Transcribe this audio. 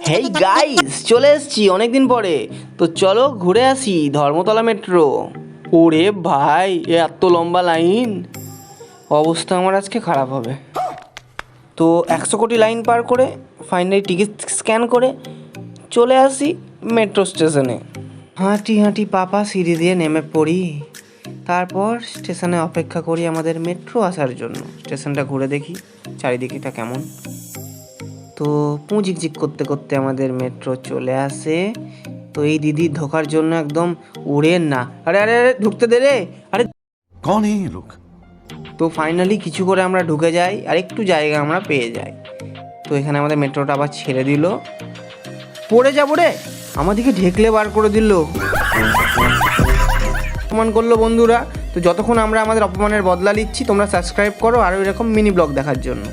Hey guys, চলে এসেছি অনেকদিন পরে। তো চলো ঘুরে আসি ধর্মতলা মেট্রো। ওরে ভাই, এত লম্বা লাইন, অবস্থা আমার আজকে খারাপ হবে। তো 100 কোটি লাইন পার করে ফাইনালি টিকিট স্ক্যান করে চলে আসি মেট্রো স্টেশনে। হাঁটি হাঁটি পাপা সিঁড়ি দিয়ে নেমে পড়ি। তারপর স্টেশনে অপেক্ষা করি আমাদের মেট্রো আসার জন্য। স্টেশনটা ঘুরে দেখি চারিদিকেটা কেমন। তো পুঁজিকজিক করতে করতে আমাদের মেট্রো চলে আসে। তো এই দিদি ঢোকার জন্য একদম উড়ে না, আরে আরে আরে ঢুকতে দে রে, আরে कौन है ये लोग? তো ফাইনালি কিছু করে আমরা ঢুকে যাই আর একটু জায়গা আমরা পেয়ে যাই। তো এখানে আমাদের মেট্রোটা আবার ছেড়ে দিল। পড়ে যাবো রে, আমাদেরকে ঢেকলে বার করে দিল, অপমান করলো বন্ধুরা। তো যতক্ষণ আমরা আমাদের অপমানের বদলা নিচ্ছি, তোমরা সাবস্ক্রাইব করো আরও এরকম মিনি ব্লগ দেখার জন্য।